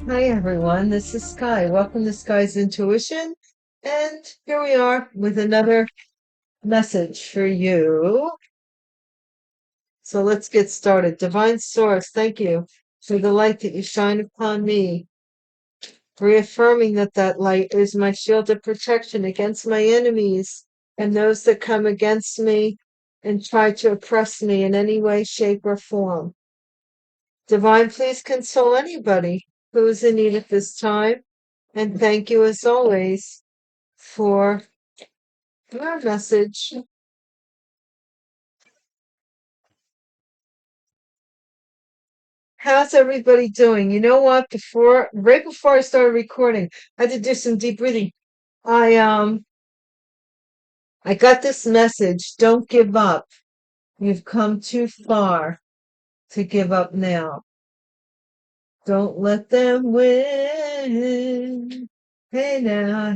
Hi everyone, this is Sky. Welcome to Sky's Intuition. And here we are with another message for you. So let's get started. Divine Source, thank you for the light that you shine upon me, reaffirming that that light is my shield of protection against my enemies and those that come against me and try to oppress me in any way, shape, or form. Divine, please console anybody who is in need at this time. And thank you as always for your message. How's everybody doing? You know what? Right before I started recording, I had to do some deep breathing. I got this message, don't give up. You've come too far to give up now. Don't let them win. Hey now.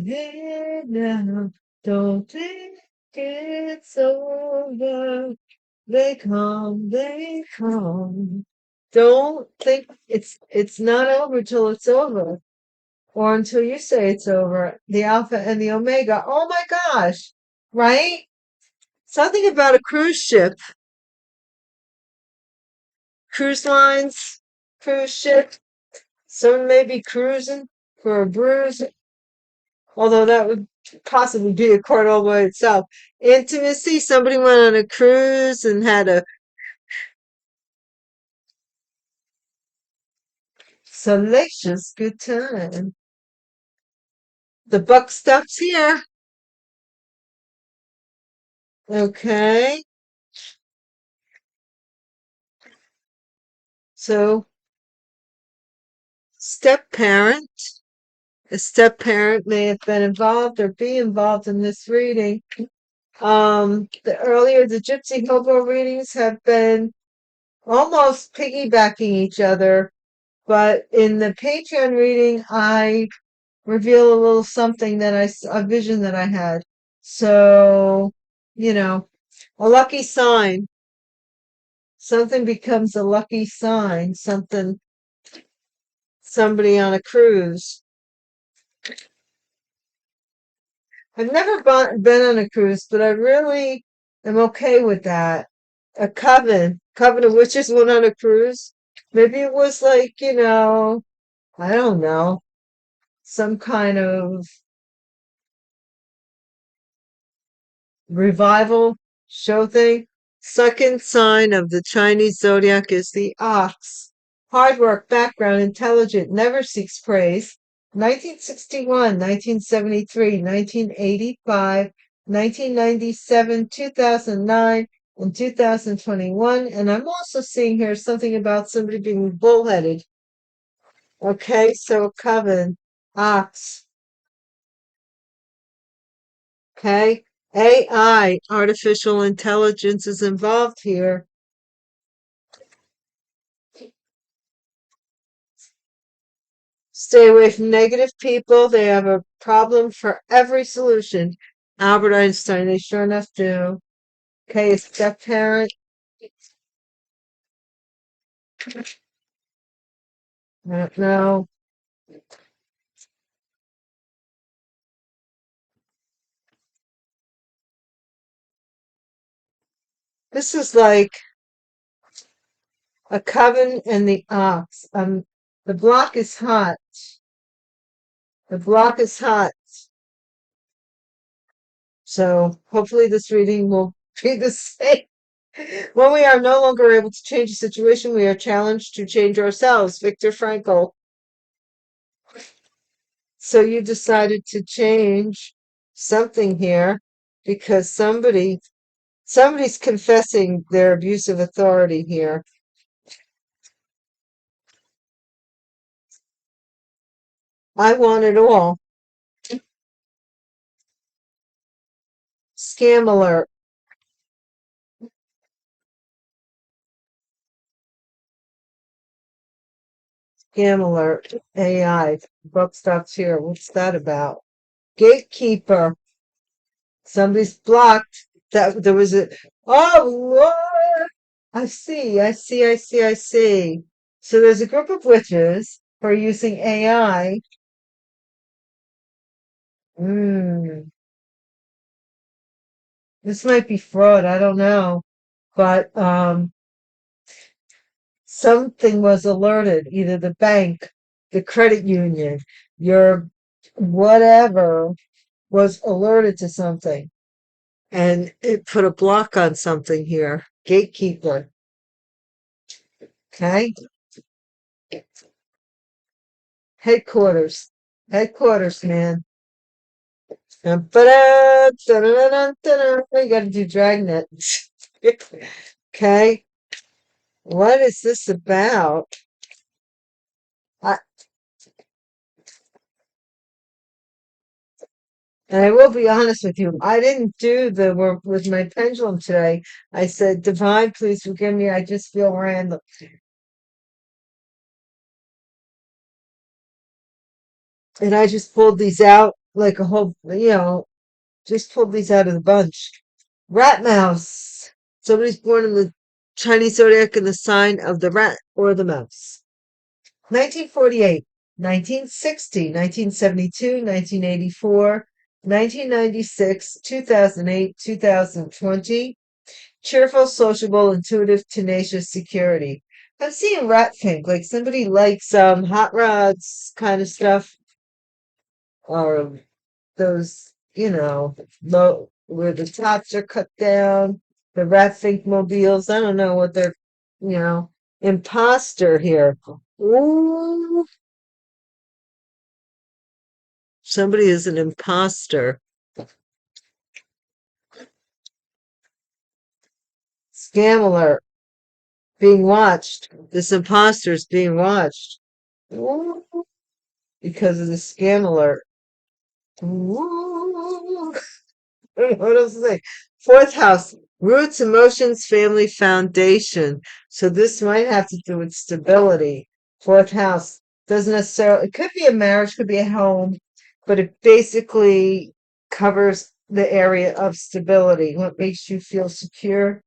Don't think it's over. They come. Don't think it's not over till it's over, or until you say it's over. The Alpha and the Omega. Oh my gosh, right? Something about a cruise ship, cruise lines, cruise ship. Someone may be cruising for a bruise, although that would possibly be a card all by itself. Intimacy. Somebody went on a cruise and had a salacious good time. The buck stops here. Okay. So, step parent. A step parent may have been involved or be involved in this reading. The Gypsy Hobo readings have been almost piggybacking each other, but in the Patreon reading, I reveal a little something a vision that I had. So, a lucky sign. Something becomes a lucky sign. Somebody on a cruise. I've never been on a cruise, but I really am okay with that. A coven of witches went on a cruise. Maybe it was like, I don't know, some kind of revival show thing. Second sign of the Chinese zodiac is the ox. Hard work, background, intelligent, never seeks praise. 1961, 1973, 1985, 1997, 2009, and 2021. And I'm also seeing here something about somebody being bullheaded. Okay, so coven, ox. Okay, AI, artificial intelligence, is involved here. Stay away from negative people. They have a problem for every solution. Albert Einstein, they sure enough do. Okay, a step parent. I don't know. This is like a coven and the ox. The block is hot. The block is hot. So hopefully this reading will be the same. When we are no longer able to change a situation, we are challenged to change ourselves. Viktor Frankl. So you decided to change something here because somebody's confessing their abuse of authority here. I want it all. Scam alert. Scam alert. AI. Buck stops here. What's that about? Gatekeeper. Somebody's blocked. That there was a. Oh Lord! I see. So there's a group of witches. for using AI. Mm, this might be fraud, I don't know. But something was alerted, either the bank, the credit union, your whatever was alerted to something. And it put a block on something here. Gatekeeper. Okay. Headquarters. Headquarters, man. You gotta do Dragnet. Okay. What is this about? I, and I will be honest with you, I didn't do the work with my pendulum today. I said, Divine, please forgive me. I just feel random. And I just pulled these out like a whole, just pulled these out of the bunch. Rat mouse. Somebody's born in the Chinese zodiac in the sign of the rat or the mouse. 1948, 1960, 1972, 1984, 1996, 2008, 2020. Cheerful, sociable, intuitive, tenacious, security. I'm seeing rat pink, like somebody likes hot rods kind of stuff, or those, low where the tops are cut down, the rat fink mobiles. I don't know what they're, you know, imposter here. Ooh, somebody is an imposter. Scam alert. Being watched. This imposter is being watched. Ooh, because of the scam alert. Ooh. What else to say? Fourth house, roots, emotions, family, foundation. So this might have to do with stability. Fourth house doesn't necessarily, it could be a marriage, could be a home, but it basically covers the area of stability. What makes you feel secure?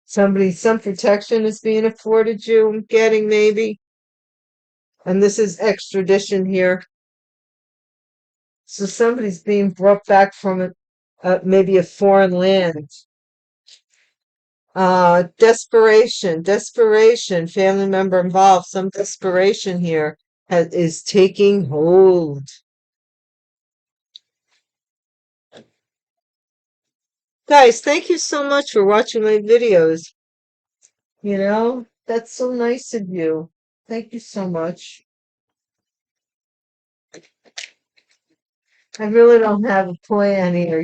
Some protection is being afforded you, I'm getting maybe. And this is extradition here. So somebody's being brought back from maybe a foreign land. Desperation, family member involved, some desperation here is taking hold. Guys, thank you so much for watching my videos. That's so nice of you. Thank you so much. I really don't have a plan here.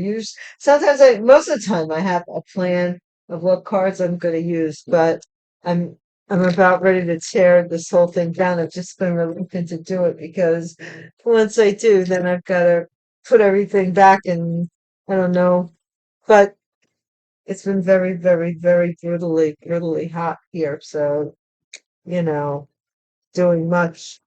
Sometimes most of the time I have a plan of what cards I'm going to use, but I'm I'm about ready to tear this whole thing down. I've just been reluctant to do it because once I do, then I've got to put everything back and I don't know. But it's been very, very, very brutally hot here. So, you know, doing much.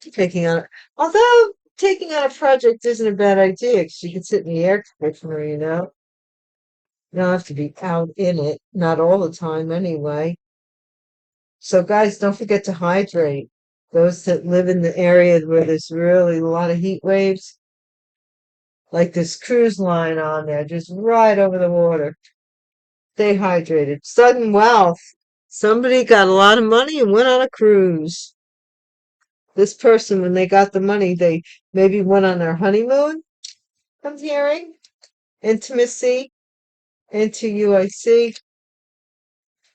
Taking on, although taking on a project isn't a bad idea because you can sit in the air conditioner, You don't have to be out in it, not all the time anyway. So guys, don't forget to hydrate. Those that live in the area where there's really a lot of heat waves, like this cruise line on there, just right over the water. Stay hydrated. Sudden wealth. Somebody got a lot of money and went on a cruise. This person, when they got the money, they maybe went on their honeymoon. I'm hearing intimacy, into UIC,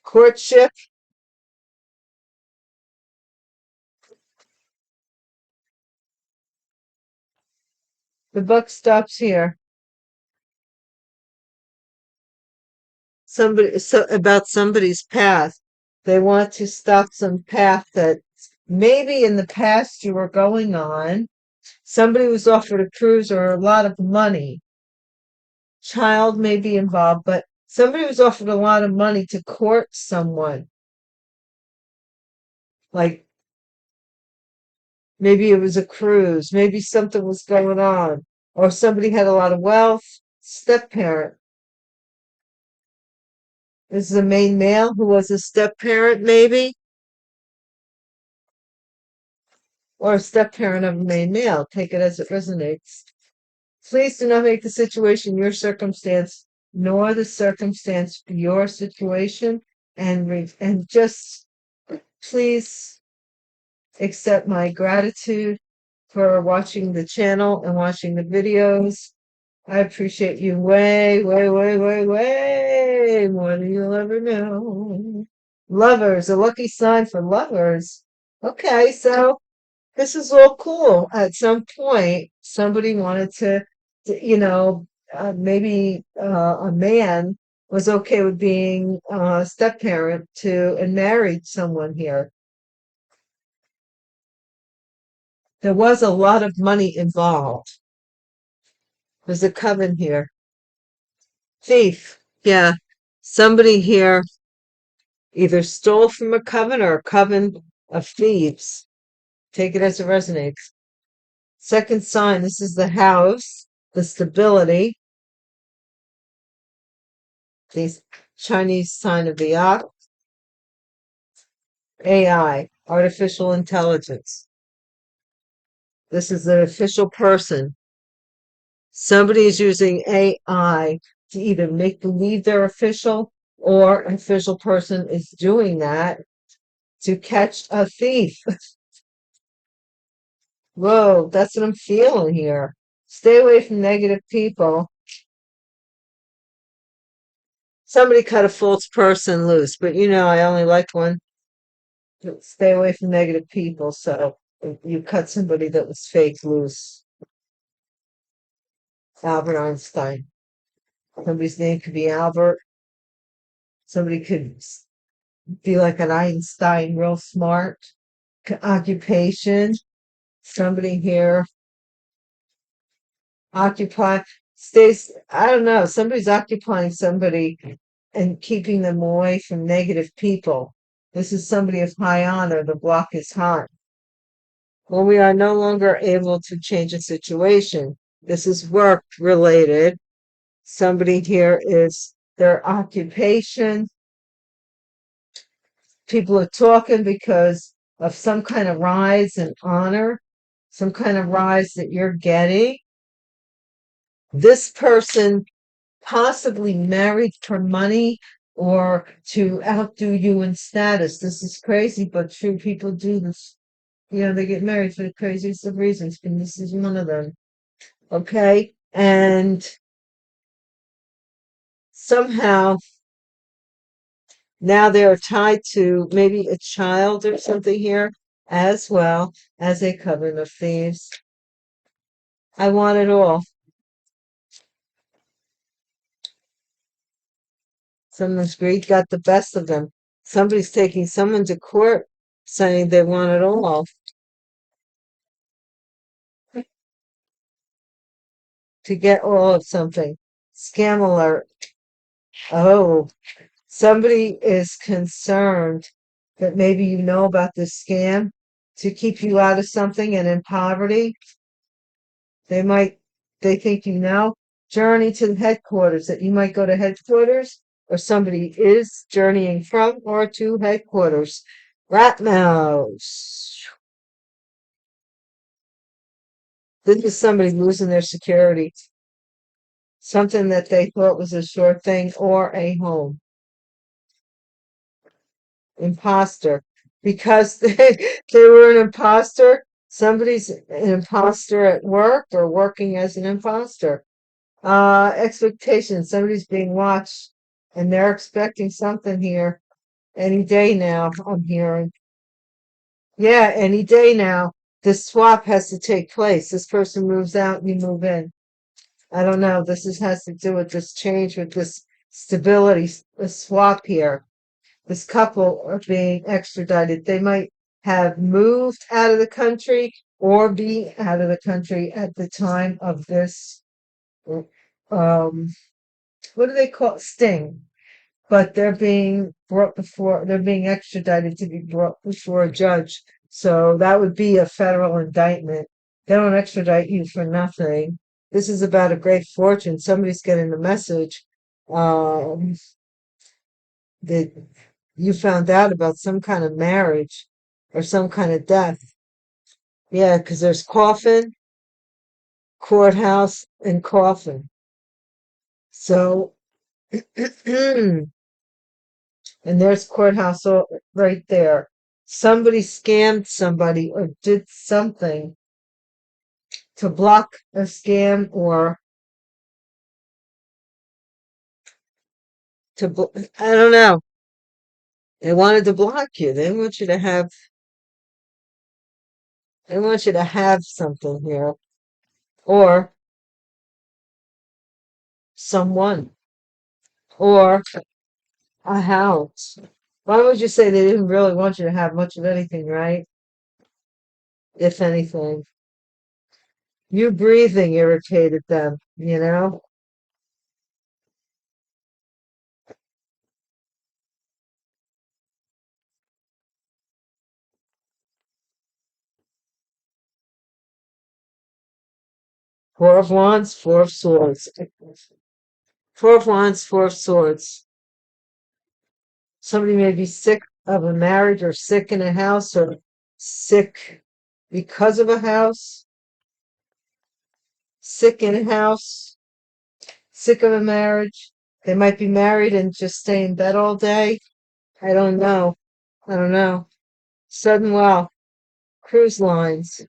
courtship. The buck stops here. About somebody's path. They want to stop some path that maybe in the past you were going on. Somebody was offered a cruise or a lot of money. Child may be involved, but somebody was offered a lot of money to court someone. Like maybe it was a cruise, maybe something was going on, or somebody had a lot of wealth. Step parent. This is a main male who was a step parent, maybe, or a step parent of a main male. Take it as it resonates. Please do not make the situation your circumstance, nor the circumstance your situation, and just please accept my gratitude for watching the channel and watching the videos. I appreciate you way, way, way, way, way more than you'll ever know. Lovers, a lucky sign for lovers. Okay, so this is all cool. At some point, somebody wanted maybe a man was okay with being a step parent to and married someone here. There was a lot of money involved. There's a coven here. Thief. Yeah. Somebody here either stole from a coven or a coven of thieves. Take it as it resonates. Second sign, this is the house, the stability. The Chinese sign of the ox. AI, artificial intelligence. This is an official person. Somebody is using AI to either make believe they're official or an official person is doing that to catch a thief. Whoa, that's what I'm feeling here. Stay away from negative people. Somebody cut a false person loose, but I only like one. Stay away from negative people. So you cut somebody that was fake loose. Albert Einstein. Somebody's name could be Albert. Somebody could be like an Einstein, real smart. Occupation. Somebody here occupy stays. I don't know. Somebody's occupying somebody and keeping them away from negative people. This is somebody of high honor. The block is hot. Well, we are no longer able to change a situation. This is work related. Somebody here is their occupation. People are talking because of some kind of rise in honor, some kind of rise that you're getting. This person possibly married for money or to outdo you in status. This is crazy, but true. People do this. They get married for the craziest of reasons, and this is one of them. Okay? And somehow now they're tied to maybe a child or something here, as well as a coven of thieves. I want it all. Someone's greed got the best of them. Somebody's taking someone to court saying they want it all. To get all of something. Scam alert. Oh, somebody is concerned that maybe you know about this scam to keep you out of something and in poverty. They think journey to the headquarters, that you might go to headquarters, or somebody is journeying from or to headquarters. Rat mouse. This is somebody losing their security. Something that they thought was a sure thing or a home. Imposter. Because they were an imposter. Somebody's an imposter at work or working as an imposter. Expectations. Somebody's being watched and they're expecting something here any day now, I'm hearing. Yeah, any day now. This swap has to take place. This person moves out and you move in. I don't know. Has to do with this change, with this stability, the swap here. This couple are being extradited. They might have moved out of the country or be out of the country at the time of this. What do they call it? Sting? But they're being extradited to be brought before a judge. So that would be a federal indictment. They don't extradite you for nothing. This is about a great fortune. Somebody's getting the message. that you found out about some kind of marriage or some kind of death. Yeah, because there's coffin, courthouse, and coffin. So, and there's courthouse right there. Somebody scammed somebody or did something to block a scam or I don't know. They wanted to block you. They want you to have something here or someone or a house. Why would you say they didn't really want you to have much of anything, right? If anything. You breathing irritated them, you know? Four of Wands, Four of Swords. Four of Wands, Four of Swords. Somebody may be sick of a marriage or sick in a house or sick because of a house, sick in a house, sick of a marriage. They might be married and just stay in bed all day. I don't know. I don't know. Sudden wealth, cruise lines.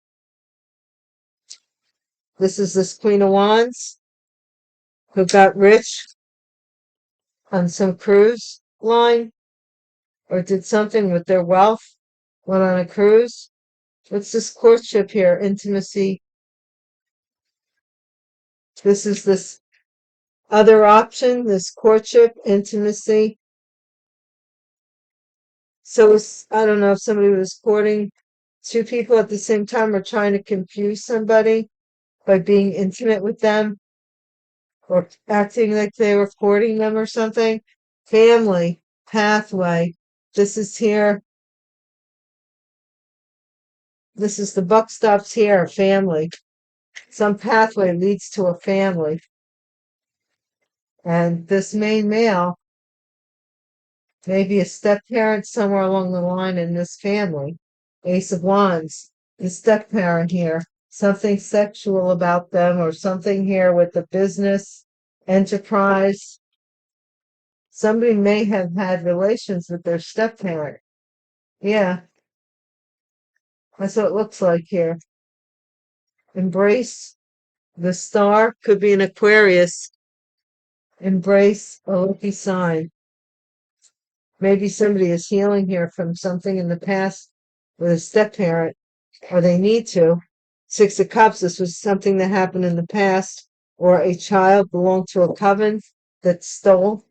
This is this Queen of Wands who got rich on some cruise line or did something with their wealth, went on a cruise. What's this courtship here? Intimacy. This is this other option, this courtship, intimacy. So I don't know if somebody was courting two people at the same time or trying to confuse somebody by being intimate with them or acting like they were courting them or something. Family, pathway. This is here. This is the buck stops here, family. Some pathway leads to a family. And this main male may be a step parent somewhere along the line in this family. Ace of Wands, the step parent here. Something sexual about them or something here with the business, enterprise. Somebody may have had relations with their step parent. Yeah, that's what it looks like here. Embrace the star, could be an Aquarius. Embrace a lucky sign. Maybe somebody is healing here from something in the past with a step parent, or they need to. Six of Cups, this was something that happened in the past, or a child belonged to a coven that stole,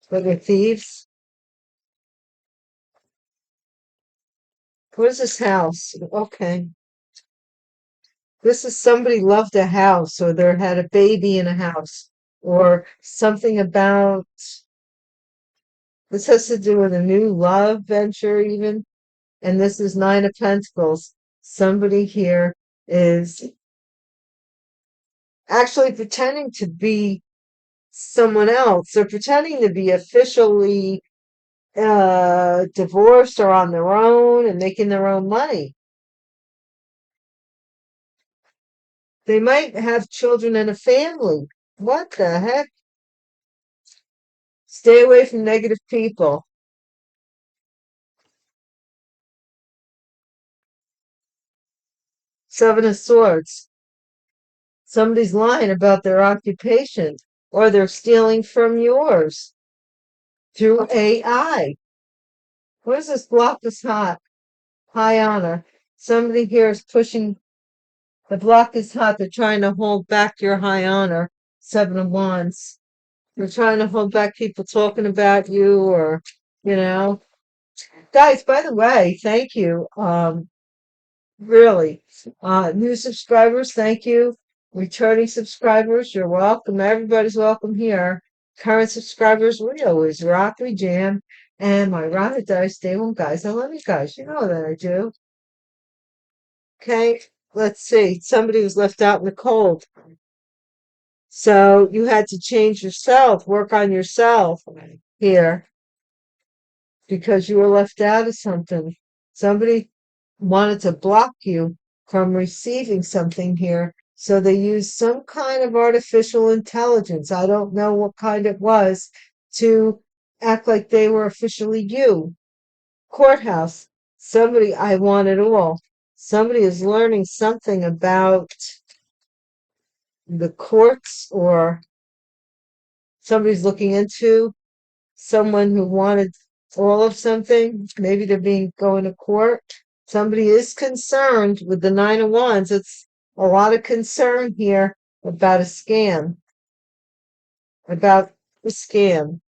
but they're thieves. What is this house? Okay. This is somebody loved a house, or they had a baby in a house, or something about this has to do with a new love venture, even. And this is Nine of Pentacles. Somebody here is actually pretending to be someone else. They're pretending to be officially divorced or on their own and making their own money. They might have children and a family. What the heck? Stay away from negative people. Seven of Swords. Somebody's lying about their occupation or they're stealing from yours through AI. What is this? Block is hot. High honor. Somebody here is pushing. The block is hot. They're trying to hold back your high honor. Seven of Wands. They're trying to hold back people talking about you or, you know. Guys, by the way, thank you. Really. New subscribers, thank you. Returning subscribers, you're welcome. Everybody's welcome here. Current subscribers, we always rock, we jam. And my ride or die, stay one, guys. I love you guys. You know that I do. Okay, let's see. Somebody was left out in the cold. So you had to change yourself, work on yourself here. because you were left out of something. Somebody wanted to block you from receiving something here. So they used some kind of artificial intelligence. I don't know what kind it was to act like they were officially you. Courthouse. Somebody, I want it all. Somebody is learning something about the courts, or somebody's looking into someone who wanted all of something. Maybe they're being going to court. Somebody is concerned with the Nine of Wands. It's a lot of concern here about a scam. About the scam.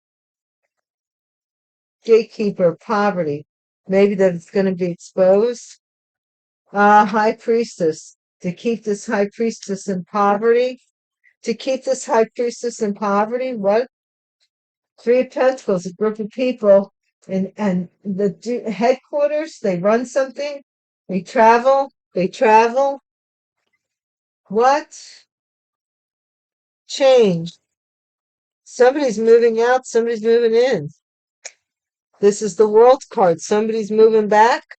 Gatekeeper, poverty. Maybe that it's going to be exposed. High priestess. To keep this high priestess in poverty. To keep this high priestess in poverty. What? Three of Pentacles, a group of people, and the headquarters, they run something, they travel, they travel. What? Change. Somebody's moving out, somebody's moving in. This is the World card. Somebody's moving back.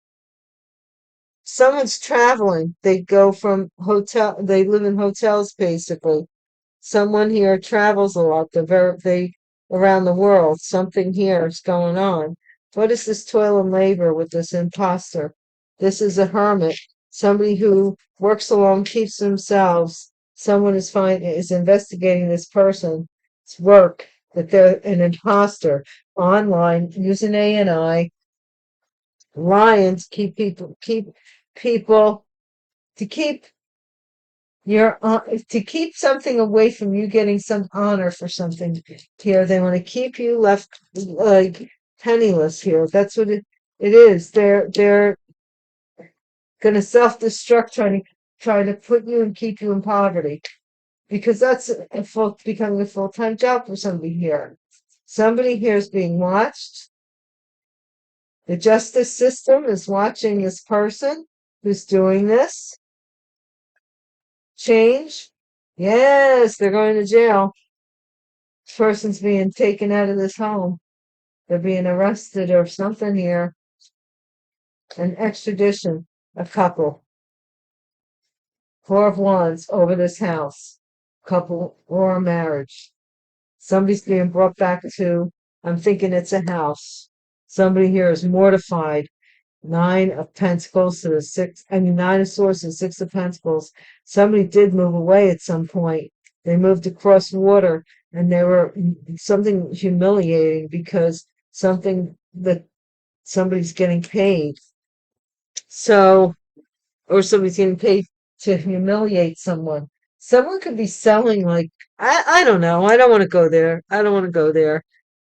Someone's traveling. They go from hotel, they live in hotels basically. Someone here travels a lot. They around the world. Something here is going on. What is this toil and labor with this impostor? This is a hermit. Somebody who works alone, keeps themselves. Someone is investigating this person's work, that they're an imposter online using ANI, lying to keep people to keep you're to keep something away from you getting some honor for something here. They want to keep you left like penniless here. That's what it is. They're gonna self-destruct, trying to put you and keep you in poverty. Because that's becoming a full-time job for somebody here. Somebody here is being watched. The justice system is watching this person who's doing this. Change. Yes, they're going to jail. This person's being taken out of this home. They're being arrested or something here. An extradition, a couple. Four of Wands over this house. Couple or a marriage. Somebody's being brought back to, I'm thinking it's a house. Somebody here is mortified. Nine of Pentacles to the Nine of Swords and Six of Pentacles. Somebody did move away at some point. They moved across water, and they were something humiliating because something that somebody's getting paid. So, or somebody's getting paid to humiliate someone. Someone could be selling, like, I don't know. I don't want to go there. I don't want to go there.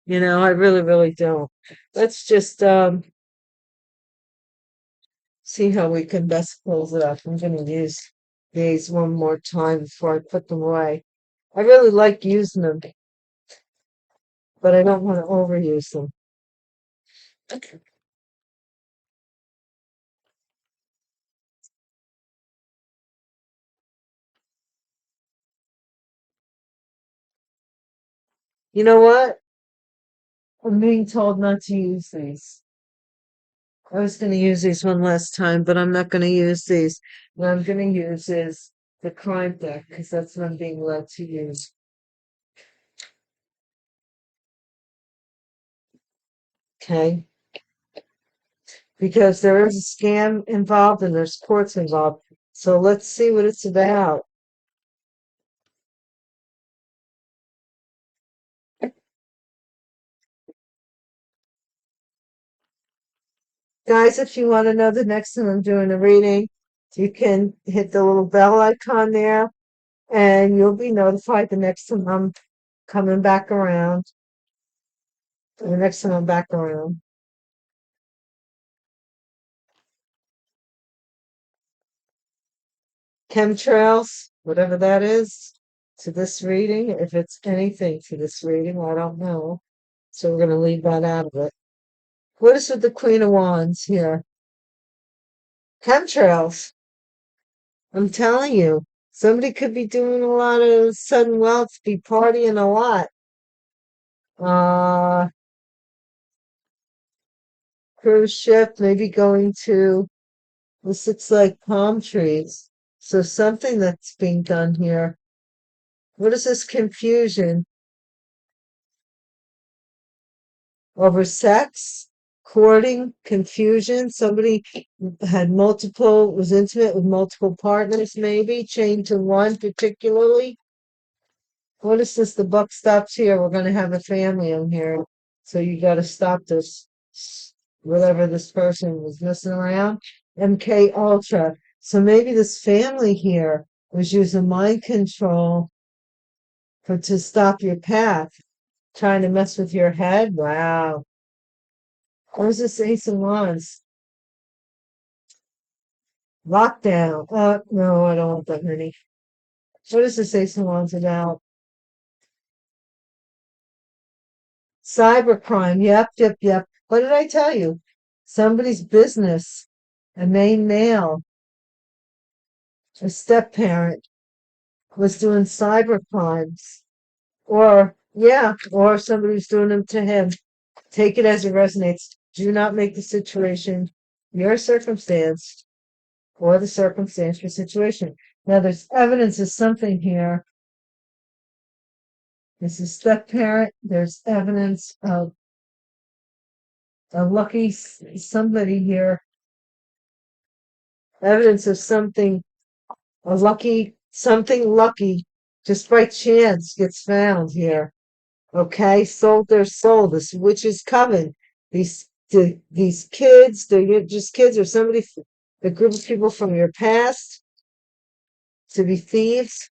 I really, really don't. Let's just see how we can best close it up. I'm going to use these one more time before I put them away. I really like using them, but I don't want to overuse them. You know what? I'm being told not to use these. I was going to use these one last time, but I'm not going to use these. What I'm going to use is the crime deck, because that's what I'm being led to use. Okay? Because there is a scam involved and there's courts involved. So let's see what it's about. Guys, if you want to know the next time I'm doing a reading, you can hit the little bell icon there and you'll be notified the next time I'm coming back around. The next time I'm back around. Chemtrails, whatever that is, to this reading. If it's anything to this reading, I don't know. So we're going to leave that out of it. What is with the Queen of Wands here? Chemtrails. I'm telling you, somebody could be doing a lot of sudden wealth, be partying a lot. Uh, cruise ship, maybe going to, this looks like palm trees. So something that's being done here. What is this confusion? Over sex, courting, confusion. Somebody had multiple, was intimate with multiple partners, maybe chained to one particularly. What is this? The buck stops here. We're going to have a family in here. So you got to stop this, whatever this person was messing around. MK Ultra. So maybe this family here was using mind control to stop your path, trying to mess with your head. Wow. Where's this Ace of Wands? Lockdown. No, I don't want that, honey. What is this Ace of Wands about? Cybercrime. Yep. What did I tell you? Somebody's business, a main male, a step parent was doing cyber crimes. Or somebody was doing them to him. Take it as it resonates. Do not make the situation your circumstance or the circumstance your situation. Now there's evidence of something here. This is step parent. There's evidence of a lucky somebody here. Evidence of something, something lucky, just by chance gets found here. Okay, sold their soul. This witch's coven. These kids, they're just kids or somebody, a group of people from your past to be thieves.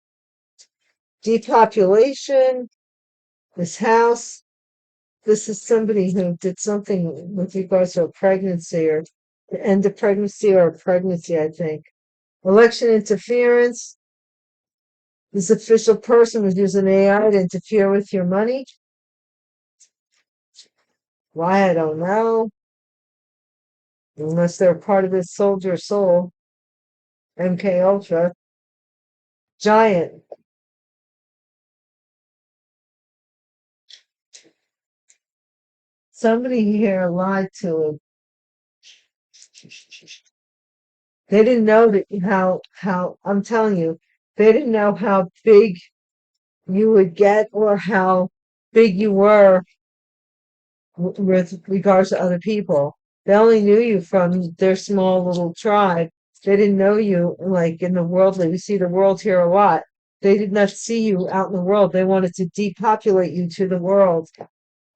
Depopulation. This house. This is somebody who did something with regards to a pregnancy or the end of pregnancy or a pregnancy, I think. Election interference. This official person was using AI to interfere with your money. Why, I don't know. Unless they're part of this soldier soul. MK Ultra. Giant. Somebody here lied to him. They didn't know that how I'm telling you, they didn't know how big you would get or how big you were with regards to other people. They only knew you from their small little tribe. They didn't know you like in the world. We see the world here a lot. They did not see you out in the world. They wanted to depopulate you to the world.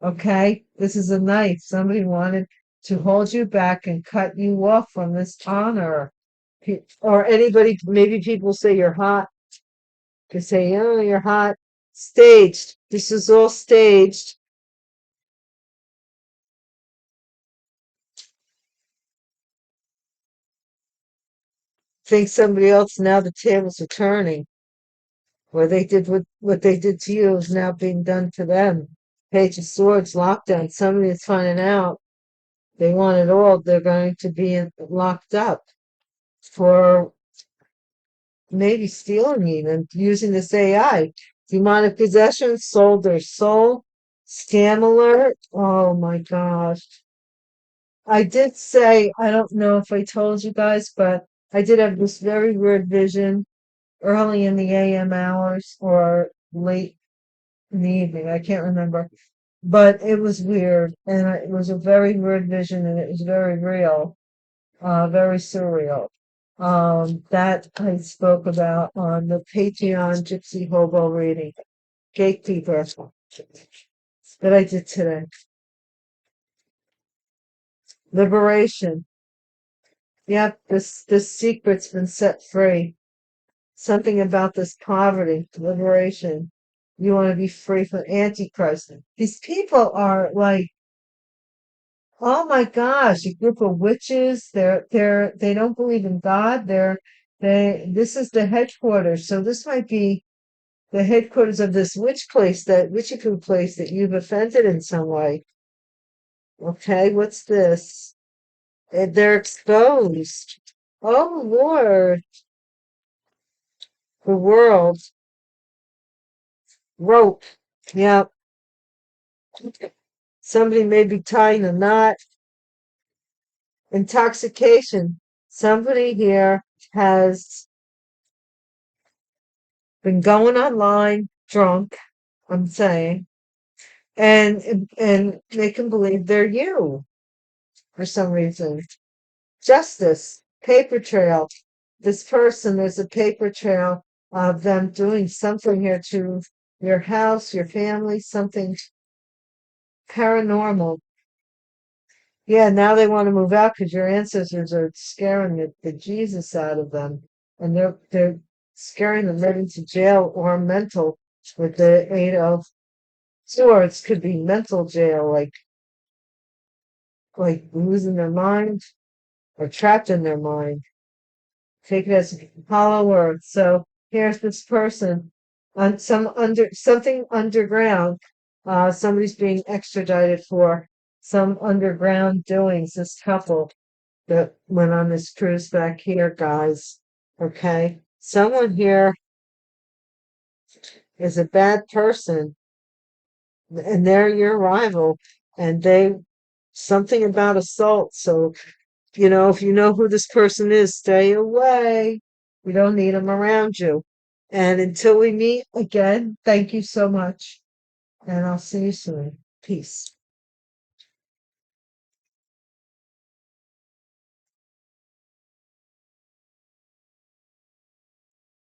Okay, this is a knife. Somebody wanted to hold you back and cut you off from this honor. Or anybody, maybe people say you're hot. They say, oh, you're hot. Staged. This is all staged. Think somebody else, now the tables are turning. Where they did what they did to you is now being done to them. Page of Swords, lockdown. Somebody is finding out they want it all. They're going to be locked up for maybe stealing even, using this AI. Demonic possession, sold their soul. Scam alert. Oh my gosh. I did say, I don't know if I told you guys, but I did have this very weird vision early in the AM hours or late in the evening. I can't remember. But it was weird. And it was a very weird vision and it was very real, very surreal. That I spoke about on the Patreon Gypsy Hobo reading, Gatekeeper, that I did today. Liberation. Yep, this secret's been set free. Something about this poverty, liberation. You want to be free from Antichrist. These people are like, oh my gosh, a group of witches. They don't believe in God. This is the headquarters. So this might be the headquarters of this witch place, that witchical place that you've offended in some way. Okay, what's this? They're exposed. Oh Lord, the world. Rope. Yep. Somebody may be tying a knot. Intoxication. Somebody here has been going online drunk, I'm saying, and they can believe they're you for some reason. Justice, paper trail. This person, there's a paper trail of them doing something here to your house, your family, something paranormal. Yeah, now they want to move out because your ancestors are scaring the Jesus out of them, and they're scaring them right into jail or mental with the Eight of Swords. Could be mental jail, like losing their mind or trapped in their mind. Take it as hollow earth. So here's this person on something underground. Somebody's being extradited for some underground doings. This couple that went on this cruise back here, guys. Okay. Someone here is a bad person and they're your rival and they something about assault. So, if you know who this person is, stay away. We don't need them around you. And until we meet again, thank you so much. And I'll see you soon. Peace.